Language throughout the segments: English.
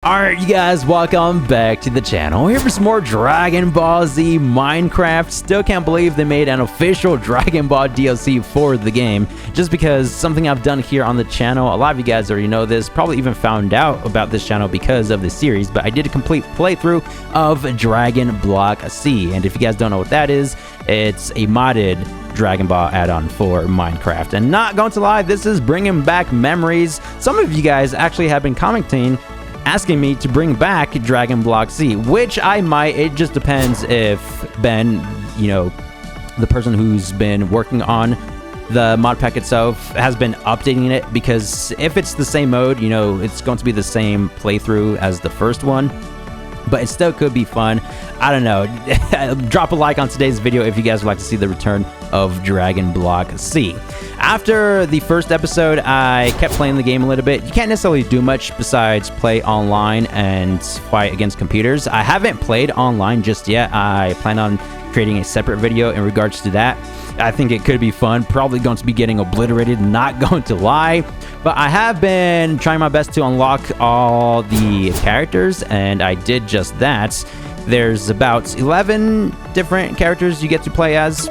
Alright, you guys, welcome back to the channel. Here for some more Dragon Ball Z Minecraft. Still can't believe they made an official Dragon Ball DLC for the game. Just because something I've done here on the channel, a lot of you guys already know this, probably even found out about this channel because of the series, but I did a complete playthrough of Dragon Block C. And if you guys don't know what that is, it's a modded Dragon Ball add-on for Minecraft. And not going to lie, this is bringing back memories. Some of you guys actually have been commenting asking me to bring back Dragon Block Z, which I might. It just depends if Ben, the person who's been working on the mod pack itself, has been updating it, because if it's the same mode, it's going to be the same playthrough as the first one, but it still could be fun. I don't know. Drop a like on today's video if you guys would like to see the return of Dragon Block C. After the first episode, I kept playing the game a little bit. You can't necessarily do much besides play online and fight against computers. I haven't played online just yet. I plan on creating a separate video in regards to that. I think it could be fun. Probably going to be getting obliterated, not going to lie. But I have been trying my best to unlock all the characters, and I did just that. There's about 11 different characters you get to play as.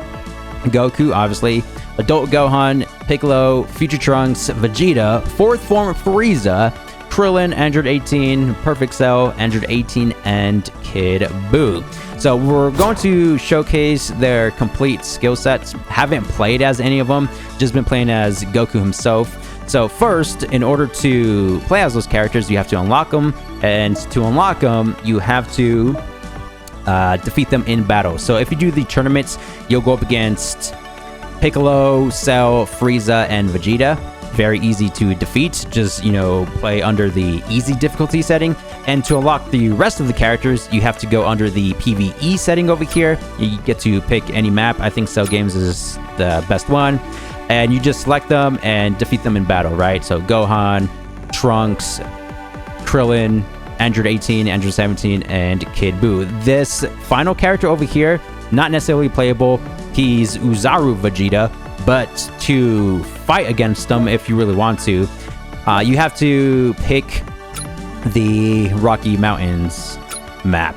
Goku, obviously, Adult Gohan, Piccolo, Future Trunks, Vegeta, Fourth Form Frieza, Krillin, Android 18, Perfect Cell, Android 18, and Kid Buu. So we're going to showcase their complete skill sets. Haven't played as any of them, just been playing as Goku himself. So first, in order to play as those characters, you have to unlock them, and to unlock them, you have to defeat them in battle. So if you do the tournaments, you'll go up against Piccolo, Cell, Frieza, and Vegeta. Very easy to defeat. Just, play under the easy difficulty setting. And to unlock the rest of the characters, you have to go under the PvE setting over here. You get to pick any map. I think Cell Games is the best one. And you just select them and defeat them in battle, right? So Gohan, Trunks, Krillin, Android 18, Android 17, and Kid Buu. This final character over here, not necessarily playable. He's Uzaru Vegeta, but to fight against them, if you really want to, you have to pick the Rocky Mountains map.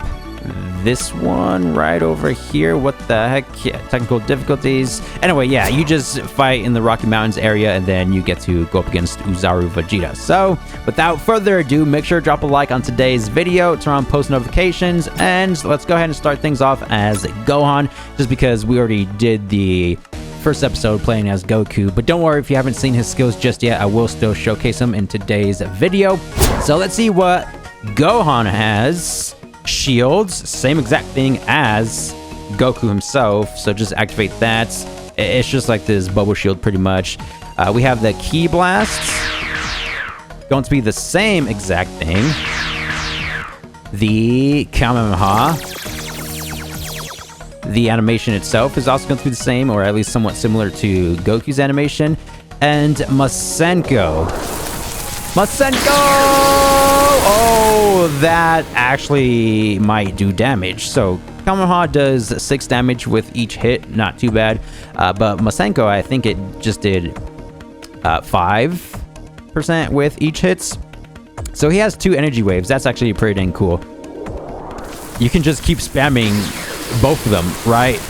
This one right over here. What the heck? Yeah, technical difficulties. Anyway, yeah, you just fight in the Rocky Mountains area, and then you get to go up against Uzaru Vegeta. So, without further ado, make sure to drop a like on today's video, turn on post notifications, and let's go ahead and start things off as Gohan, just because we already did the first episode playing as Goku. But don't worry if you haven't seen his skills just yet, I will still showcase him in today's video. So let's see what Gohan has. Shields, same exact thing as Goku himself, so just activate that. It's just like this bubble shield pretty much. We have the Ki Blast, going to be the same exact thing. The Kamehameha, the animation itself is also going to be the same, or at least somewhat similar to Goku's animation. And Masenko. Oh, that actually might do damage. So Kamehameha does 6 damage with each hit, not too bad. But Masenko, I think it just did 5% with each hits. So he has 2 energy waves. That's actually pretty dang cool. You can just keep spamming both of them, right?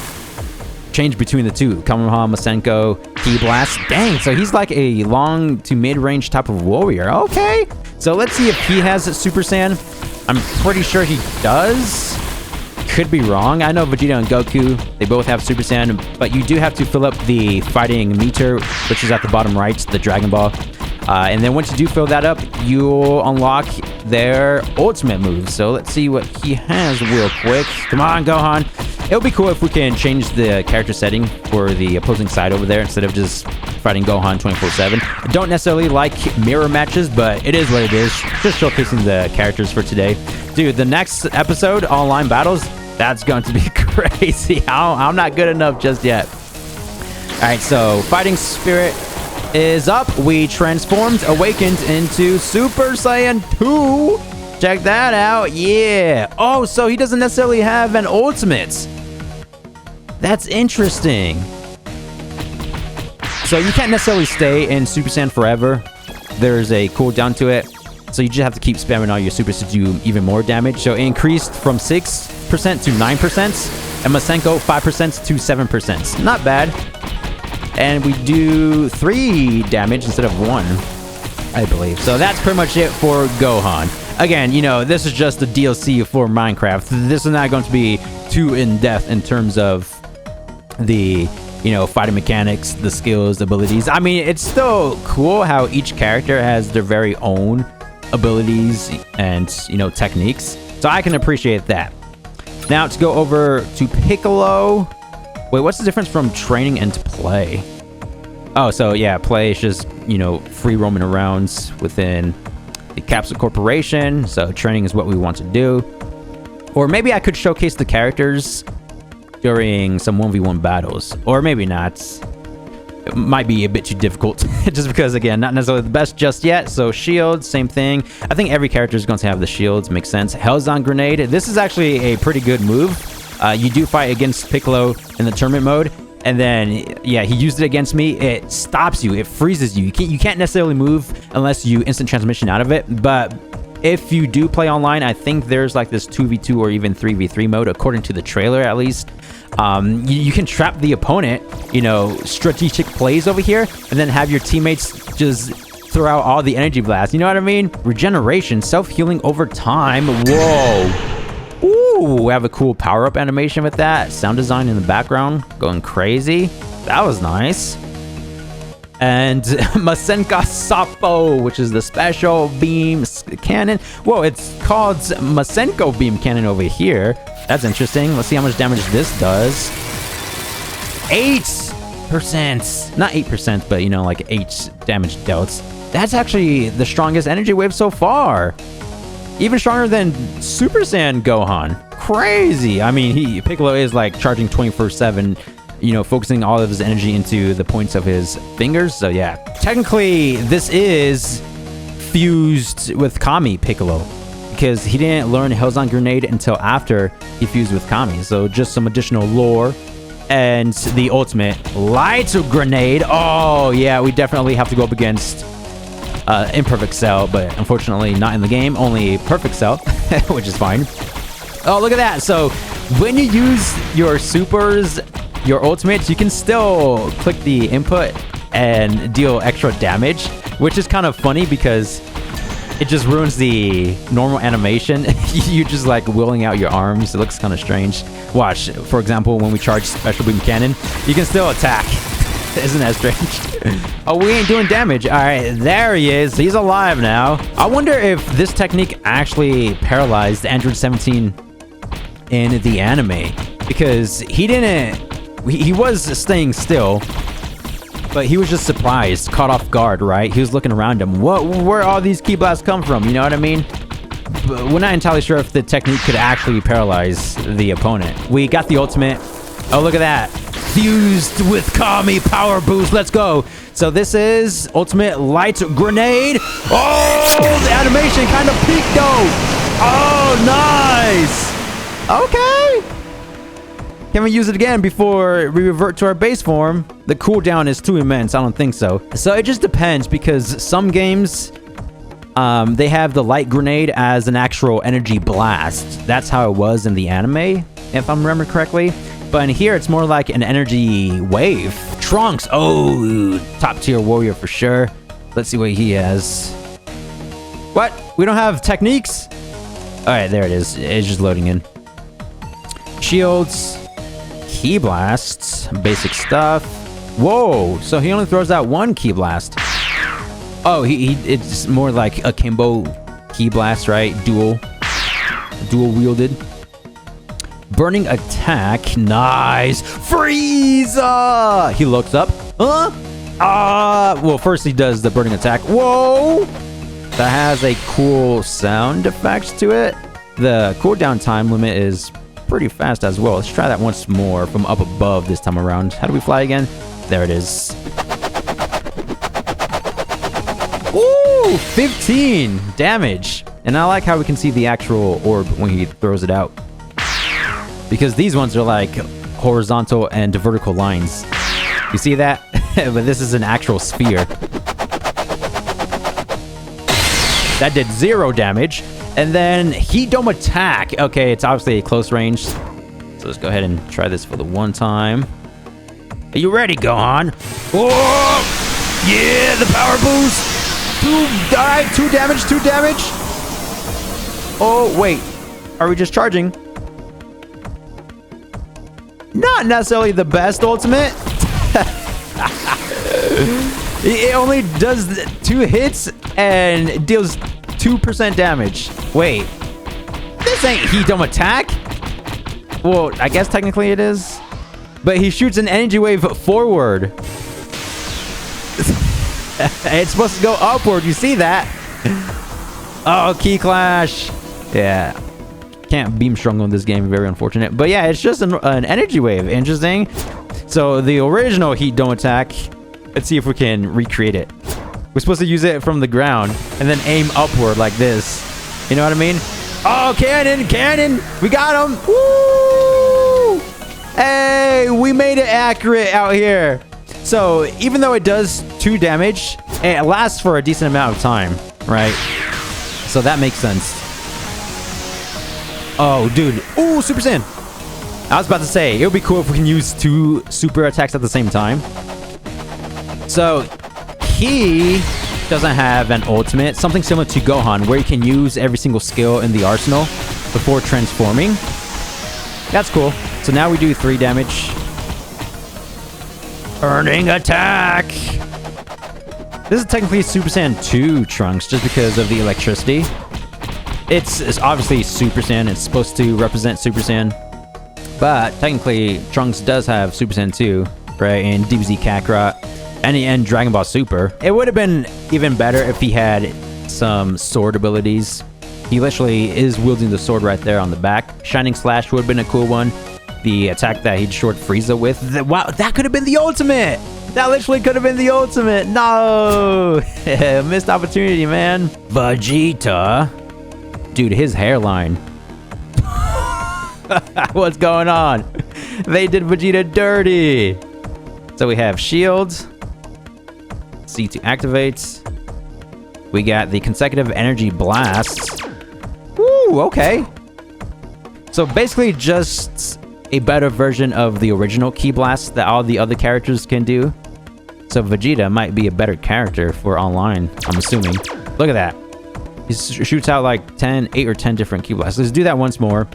Change between the two. Kamehameha, Masenko, Ki Blast. Dang, so he's like a long to mid-range type of warrior. Okay, so let's see if he has Super Saiyan. I'm pretty sure he does. Could be wrong. I know Vegeta and Goku, they both have Super Saiyan, but you do have to fill up the fighting meter, which is at the bottom right, the Dragon Ball. And then once you do fill that up, you'll unlock their ultimate moves. So let's see what he has real quick. Come on, Gohan. It would be cool if we can change the character setting for the opposing side over there instead of just fighting Gohan 24/7. I don't necessarily like mirror matches, but it is what it is. Just showcasing the characters for today. Dude, the next episode, online battles, that's going to be crazy. I'm not good enough just yet. All right, so Fighting Spirit is up. We transformed, awakened into Super Saiyan 2. Check that out. Yeah. Oh, so he doesn't necessarily have an ultimate. That's interesting. So you can't necessarily stay in Super Saiyan forever. There's a cooldown to it. So you just have to keep spamming all your supers to do even more damage. So it increased from 6% to 9%, and Masenko 5% to 7%. Not bad. And we do 3 damage instead of 1, I believe. So that's pretty much it for Gohan. Again, you know, this is just a DLC for Minecraft. This is not going to be too in-depth in terms of the, you know, fighting mechanics, the skills, abilities. I mean, it's still cool how each character has their very own abilities and, you know, techniques. So I can appreciate that. Now to go over to Piccolo. Wait, what's the difference from training and play? Oh, so yeah, play is just, you know, free roaming around within the Capsule Corporation. So training is what we want to do. Or maybe I could showcase the characters during some 1v1 battles. Or maybe not. It might be a bit too difficult. Just because, again, not necessarily the best just yet. So shields, same thing. I think every character is going to have the shields. Makes sense. Hell's-on Grenade. This is actually a pretty good move. You do fight against Piccolo in the tournament mode. And then, yeah, he used it against me. It stops you. It freezes you. You can't necessarily move unless you instant transmission out of it. But if you do play online, I think there's like this 2v2 or even 3v3 mode, according to the trailer at least. You can trap the opponent, you know, strategic plays over here, and then have your teammates just throw out all the energy blasts. You know what I mean? Regeneration, self-healing over time. Whoa. Ooh, we have a cool power-up animation with that. Sound design in the background, going crazy. That was nice. And Masenka Sapo, which is the special beam cannon. Whoa, it's called Masenko beam cannon over here. That's interesting. Let's see how much damage this does. 8%. Not 8%, but, you know, like 8 damage dealt. That's actually the strongest energy wave so far. Even stronger than Super Saiyan Gohan. Crazy. I mean, Piccolo is like charging 24/7, you know, focusing all of his energy into the points of his fingers. So yeah, technically this is fused with Kami Piccolo, because he didn't learn Hell's-on Grenade until after he fused with Kami. So just some additional lore. And the ultimate Light Grenade. Oh yeah, we definitely have to go up against Imperfect Cell, but unfortunately not in the game, only Perfect Cell, which is fine. Oh, look at that. So when you use your supers, your ultimates, you can still click the input and deal extra damage, which is kind of funny because it just ruins the normal animation. You just like willing out your arms. It looks kind of strange. Watch, for example, when we charge Special Beam Cannon, you can still attack. Isn't that strange? Oh, we ain't doing damage. All right, there he is. He's alive now. I wonder if this technique actually paralyzed Android 17 in the anime, because he didn't. He was staying still, but he was just surprised, caught off guard, right? He was looking around him. Where all these ki blasts come from? You know what I mean? But we're not entirely sure if the technique could actually paralyze the opponent. We got the ultimate. Oh, look at that. Fused with Kami power boost. Let's go. So this is ultimate Light Grenade. Oh, the animation kind of peaked though. Oh, nice. Okay. Can we use it again before we revert to our base form? The cooldown is too immense. I don't think so. So it just depends, because some games, they have the Light Grenade as an actual energy blast. That's how it was in the anime, if I'm remembering correctly. But in here, it's more like an energy wave. Trunks. Oh, top tier warrior for sure. Let's see what he has. What? We don't have techniques? All right, there it is. It's just loading in. Shields. Ki blasts. Basic stuff. Whoa. So he only throws out one ki blast. Oh, it's more like a Kimbo ki blast, right? Dual wielded. Burning attack. Nice. Frieza! He looks up. Huh? Well, first he does the burning attack. Whoa! That has a cool sound effect to it. The cooldown time limit is pretty fast as well. Let's try that once more from up above this time around. How do we fly again? There it is. Ooh! 15 damage. And I like how we can see the actual orb when he throws it out, because these ones are like horizontal and vertical lines. You see that? But this is an actual sphere. That did 0 damage. And then Heat Dome Attack. Okay, it's obviously a close range. So let's go ahead and try this for the one time. Are you ready, Gohan? Oh! Yeah, the power boost! 2 damage, 2 damage. Oh, wait. Are we just charging? Not necessarily the best ultimate. It only does 2 hits and deals 2% damage. Wait. This ain't Heat Dome Attack. Well, I guess technically it is. But he shoots an energy wave forward. It's supposed to go upward. You see that? Oh, Key Clash. Yeah. Can't beam strong on this game. Very unfortunate. But yeah, it's just an energy wave. Interesting. So the original Heat Dome Attack. Let's see if we can recreate it. We're supposed to use it from the ground and then aim upward like this. You know what I mean? Oh, cannon, cannon. We got him. Woo! Hey, we made it accurate out here. So even though it does 2 damage, it lasts for a decent amount of time, right? So that makes sense. Oh, dude. Ooh, Super Saiyan. I was about to say, it would be cool if we can use 2 super attacks at the same time. So he doesn't have an ultimate, something similar to Gohan, where you can use every single skill in the arsenal before transforming. That's cool. So now we do 3 damage. Earning attack. This is technically Super Saiyan 2 Trunks, just because of the electricity. It's obviously Super Saiyan. It's supposed to represent Super Saiyan. But technically, Trunks does have Super Saiyan 2, right? And DBZ Kakarot. And Dragon Ball Super. It would have been even better if he had some sword abilities. He literally is wielding the sword right there on the back. Shining Slash would have been a cool one. The attack that he'd short Frieza with. Wow, that could have been the ultimate! That literally could have been the ultimate! No! Missed opportunity, man. Vegeta. Dude, his hairline. What's going on? They did Vegeta dirty. So we have shields. C to activate. We got the consecutive energy blasts. Woo, okay. So basically just a better version of the original Ki Blast that all the other characters can do. So Vegeta might be a better character for online, I'm assuming. Look at that. He shoots out like 8 or 10 different Ki Blasts. Let's do that once more.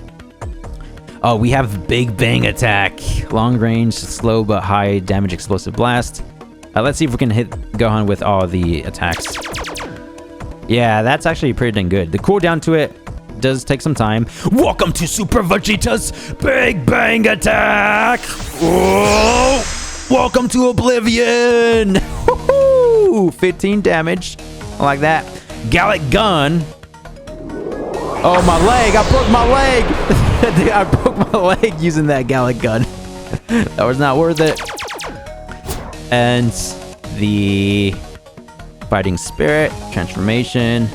Oh, we have Big Bang Attack. Long range, slow but high damage explosive blast. Let's see if we can hit Gohan with all the attacks. Yeah, that's actually pretty dang good. The cooldown to it does take some time. Welcome to Super Vegeta's Big Bang Attack! Whoa! Welcome to Oblivion! Woohoo! 15 damage. I like that. Gallic Gun. Oh, my leg! I broke my leg! Dude, I broke my leg using that Gallic Gun. That was not worth it. And the Fighting Spirit, Transformation,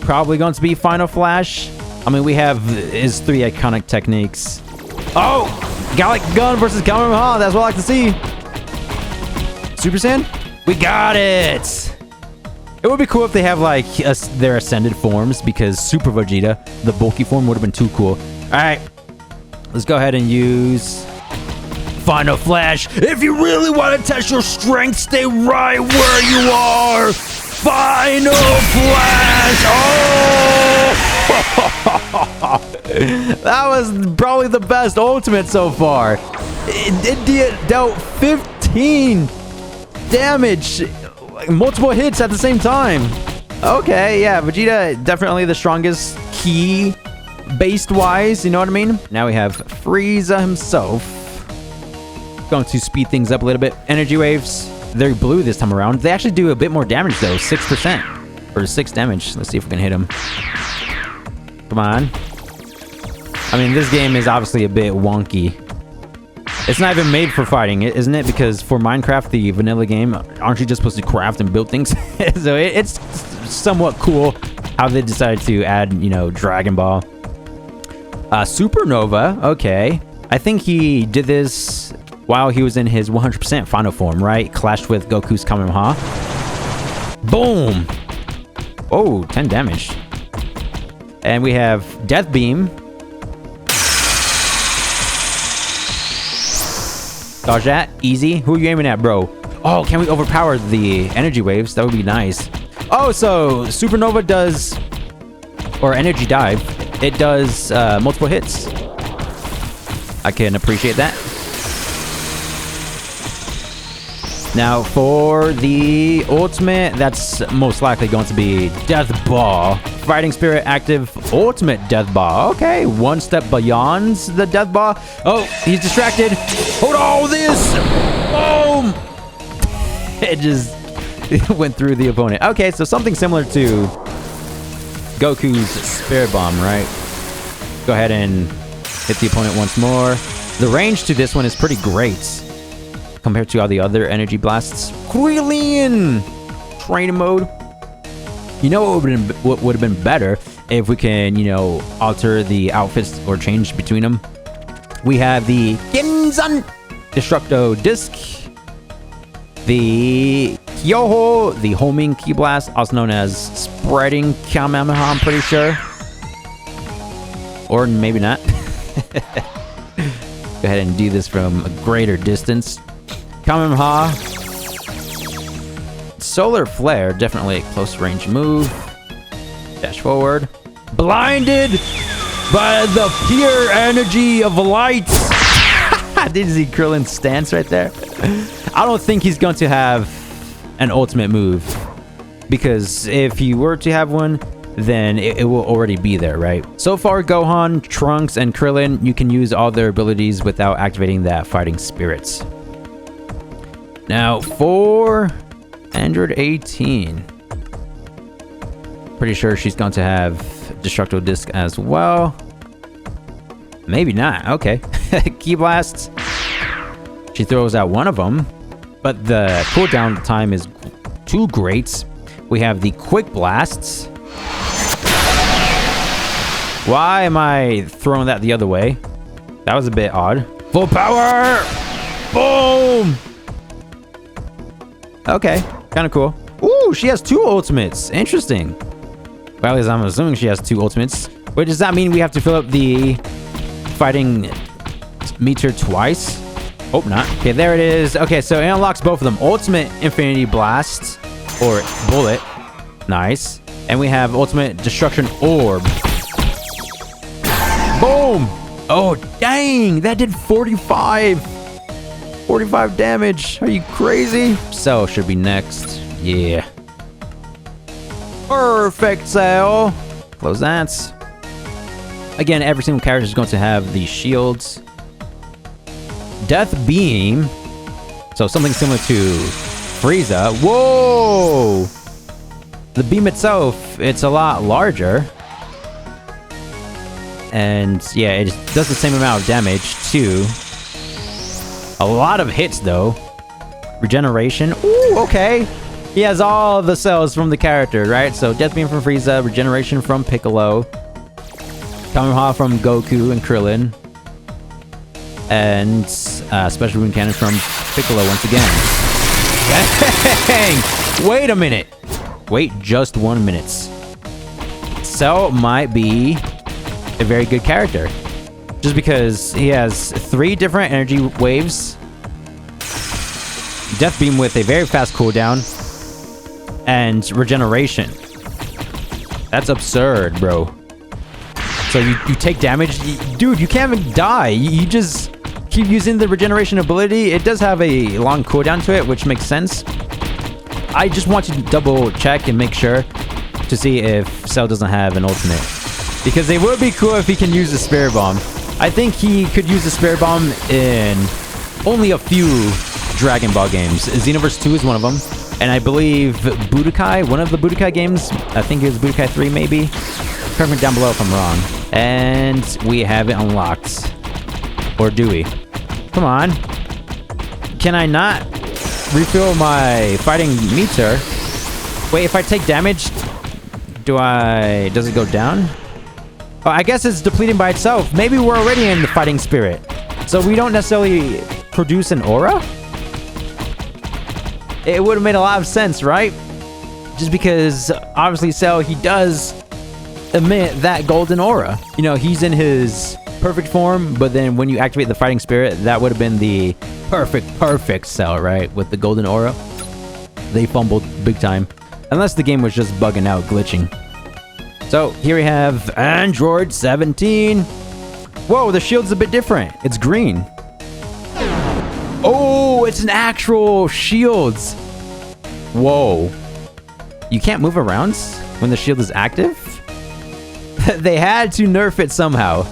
probably going to be Final Flash. I mean, we have his 3 iconic techniques. Oh! Gallic Gun versus Kamehameha, that's what I like to see. Super Saiyan? We got it! It would be cool if they have, like, their ascended forms, because Super Vegeta, the bulky form, would have been too cool. Alright, let's go ahead and use Final Flash. If you really want to test your strength, stay right where you are. Final Flash. Oh! That was probably the best ultimate so far. It dealt 15 damage. Multiple hits at the same time. Okay, yeah, Vegeta definitely the strongest key based wise, you know what I mean? Now we have Frieza himself. Going to speed things up a little bit. Energy waves, they're blue this time around. They actually do a bit more damage though, 6%. Or 6 damage. Let's see if we can hit him. Come on. I mean, this game is obviously a bit wonky. It's not even made for fighting, isn't it? Because for Minecraft, the vanilla game, aren't you just supposed to craft and build things? So it's somewhat cool how they decided to add, you know, Dragon Ball. Supernova, okay. I think he did this while he was in his 100% final form, right? Clashed with Goku's Kamehameha. Boom! Oh, 10 damage. And we have Death Beam. Dodge that. Easy. Who are you aiming at, bro? Oh, can we overpower the energy waves? That would be nice. Oh, so Supernova does... Or Energy Dive. It does multiple hits. I can appreciate that. Now, for the ultimate, that's most likely going to be Death Ball. Fighting Spirit active ultimate Death Ball. Okay, one step beyond the Death Ball. Oh, he's distracted. Hold on, this. Boom. It just went through the opponent. Okay, so something similar to Goku's Spirit Bomb, right? Go ahead and hit the opponent once more. The range to this one is pretty great compared to all the other energy blasts. Krillin! Training mode. You know what would have been better if we can, you know, alter the outfits or change between them. We have the Genzan Destructo Disc, the Kyoho, the Homing Ki Blast, also known as Spreading Kamehameha, I'm pretty sure. Or maybe not. Go ahead and do this from a greater distance. Kamehameha. Solar Flare, definitely a close range move. Dash forward. Blinded by the pure energy of light. Did you see Krillin's stance right there? I don't think he's going to have an ultimate move. Because if he were to have one, then it will already be there, right? So far, Gohan, Trunks, and Krillin, you can use all their abilities without activating that fighting spirits. Now, for Android 18, pretty sure she's going to have Destructo Disc as well. Maybe not. Okay. Ki Blasts. She throws out one of them, but the cooldown time is too great. We have the Quick Blasts. Why am I throwing that the other way? That was a bit odd. Full power! Boom! Okay, kind of cool. Ooh, she has two ultimates. Interesting. Well, at least I'm assuming she has two ultimates. Wait, does that mean we have to fill up the fighting meter twice? Hope not. Okay, there it is. Okay, so it unlocks both of them. Ultimate Infinity Blast, or Bullet. Nice. And we have Ultimate Destruction Orb. Boom! Oh, dang! That did 45 damage. Are you crazy? Cell should be next. Yeah. Perfect, Cell. Close that. Again, every single character is going to have the shields. Death Beam. So something similar to Frieza. Whoa! The beam itself, it's a lot larger. And yeah, it does the same amount of damage too. A lot of hits though. Regeneration. Ooh, okay. He has all of the cells from the character, right? So Death Beam from Frieza, Regeneration from Piccolo, Kamehameha from Goku and Krillin, and Special Wound Cannon from Piccolo once again. Dang! Wait a minute. Wait just 1 minute. Cell might be a very good character. Just because he has 3 different energy waves, Death Beam with a very fast cooldown, and Regeneration. That's absurd, bro. So you take damage. Dude, you can't even die. You just keep using the Regeneration ability. It does have a long cooldown to it, which makes sense. I just want to double check and make sure to see if Cell doesn't have an ultimate. Because it would be cool if he can use the Spirit Bomb. I think he could use the Spirit Bomb in only a few Dragon Ball games. Xenoverse 2 is one of them. And I believe Budokai, one of the Budokai games, I think it was Budokai 3 maybe. Comment down below if I'm wrong. And we have it unlocked. Or do we? Come on. Can I not refill my fighting meter? Wait, if I take damage, does it go down? Oh, I guess it's depleting by itself. Maybe we're already in the fighting spirit. So we don't necessarily produce an aura? It would have made a lot of sense, right? just because obviously Cell, he does emit that golden aura. You know, he's in his perfect form, but then when you activate the fighting spirit, that would have been the perfect Cell, right? With the golden aura. They fumbled big time. Unless the game was just bugging out, glitching. So here we have Android 17. Whoa, the shield's a bit different. It's green. Oh, it's an actual shield. Whoa. You can't move around when the shield is active? They had to nerf it somehow.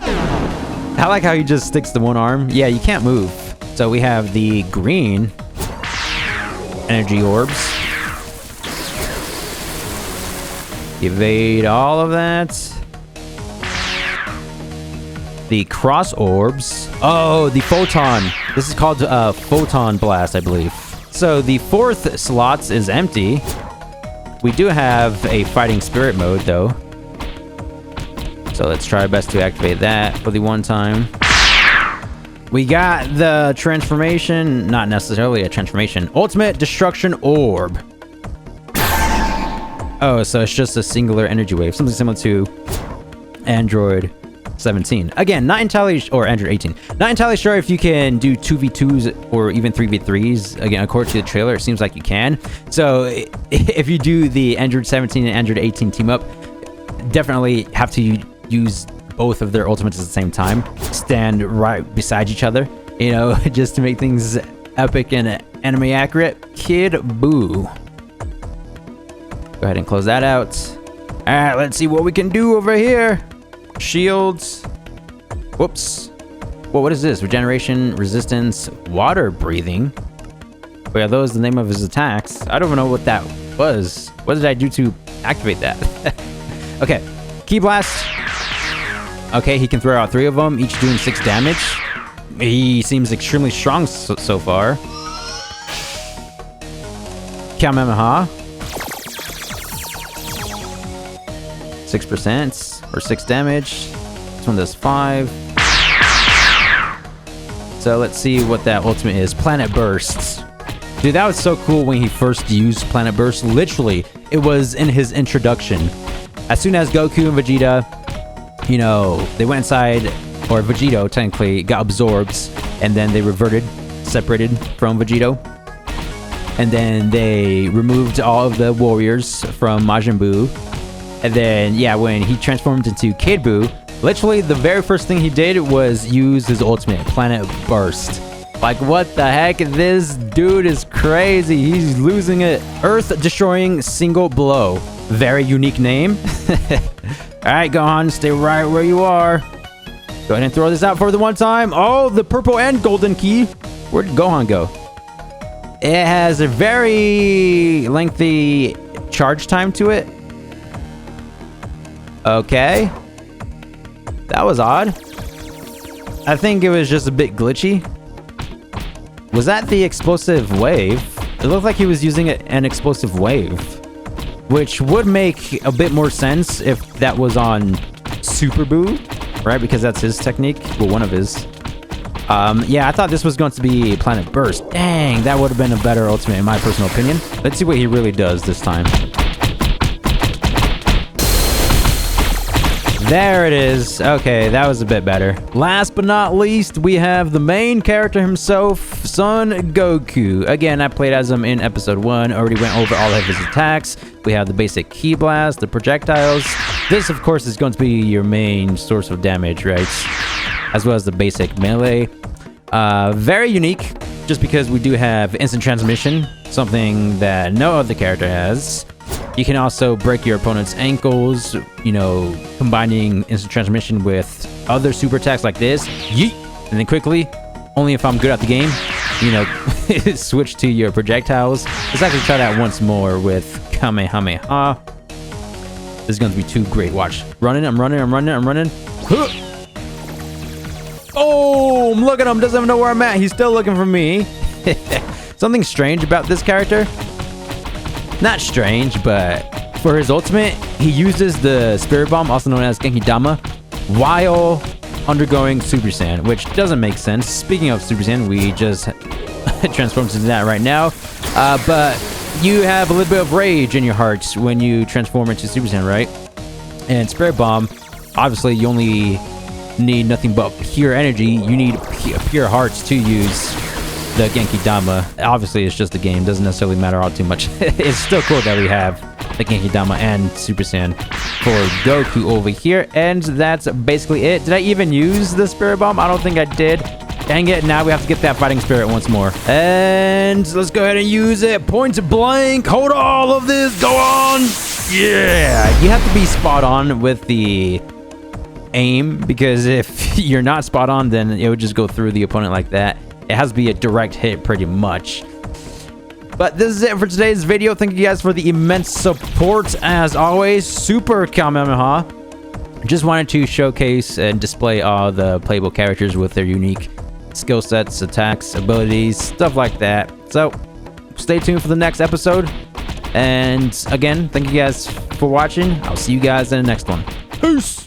I like how he just sticks to one arm. Yeah, you can't move. So we have the green energy orbs. Evade all of that. The cross orbs. Oh, the photon. This is called photon blast, I believe. So the fourth slot is empty. We do have a fighting spirit mode, though. So let's try our best to activate that for the one time. We got the transformation. Not necessarily a transformation. Ultimate Destruction Orb. Oh, so it's just a singular energy wave. Something similar to Android 17. Again, not entirely, or Android 18. Not entirely sure if you can do 2v2s or even 3v3s. Again, according to the trailer, it seems like you can. So if you do the Android 17 and Android 18 team up, definitely have to use both of their ultimates at the same time. Stand right beside each other, you know, just to make things epic and anime accurate. Kid Buu. Go ahead and close that out. All right, let's see what we can do over here. Shields. Whoops. Well, what is this? Regeneration, resistance, water breathing. Wait, are those the name of his attacks? I don't even know what that was. What did I do to activate that? Okay. Ki blast. Okay, he can throw out 3 of them, each doing 6 damage. He seems extremely strong so far. Kamehameha. 6% or 6 damage. This one does 5. So let's see what that ultimate is. Planet Bursts. Dude, that was so cool when he first used Planet Burst. Literally, it was in his introduction. As soon as Goku and Vegeta, you know, they went inside, or Vegito technically got absorbed, and then they reverted, separated from Vegito. And then they removed all of the warriors from Majin Buu. And then, yeah, when he transformed into Kid Buu, literally the very first thing he did was use his ultimate, Planet Burst. Like, what the heck? This dude is crazy. He's losing it. Earth-destroying single blow. Very unique name. Alright, Gohan, stay right where you are. Go ahead and throw this out for the one time. Oh, the purple and golden key. Where did Gohan go? It has a very lengthy charge time to it. Okay. That was odd. I think it was just a bit glitchy. Was that the explosive wave? It looked like he was using an explosive wave, which would make a bit more sense if that was on Super Buu, right? Because that's his technique. Well, one of his. Yeah, I thought this was going to be Planet Burst. Dang, that would have been a better ultimate in my personal opinion. Let's see what he really does this time. There it is. Okay, that was a bit better. Last but not least, we have the main character himself, Son Goku. Again, I played as him in episode 1. Already went over all of his attacks. We have the basic Ki Blast, the projectiles. This, of course, is going to be your main source of damage, right? As well as the basic melee. Very unique, just because we do have instant transmission, something that no other character has. You can also break your opponent's ankles, you know, combining instant transmission with other super attacks like this. Yeet! And then quickly, only if I'm good at the game, you know, switch to your projectiles. Let's actually try that once more with Kamehameha. This is going to be too great. Watch. Running, I'm running. Huh! Oh, look at him. Doesn't even know where I'm at. He's still looking for me. Something strange about this character. Not strange, but for his ultimate, he uses the Spirit Bomb, also known as Genki Dama, while undergoing Super Saiyan, which doesn't make sense. Speaking of Super Saiyan, we just transformed into that right now. But you have a little bit of rage in your heart when you transform into Super Saiyan, right? And Spirit Bomb, obviously, you only need nothing but pure energy. You need pure hearts to use the Genki Dama. Obviously, it's just a game. Doesn't necessarily matter all too much. It's still cool that we have the Genki Dama and Super Saiyan for Goku over here. And that's basically it. Did I even use the Spirit Bomb? I don't think I did. Dang it, now we have to get that fighting spirit once more. And let's go ahead and use it. Point blank. Hold all of this. Go on. Yeah. You have to be spot on with the aim, because if you're not spot on, then it would just go through the opponent like that. It has to be a direct hit pretty much. But this is it for today's video. Thank you guys for the immense support as always. Super Kamehameha. Just wanted to showcase and display all the playable characters with their unique skill sets, attacks, abilities, stuff like that. So stay tuned for the next episode. And again, thank you guys for watching. I'll see you guys in the next one. Peace!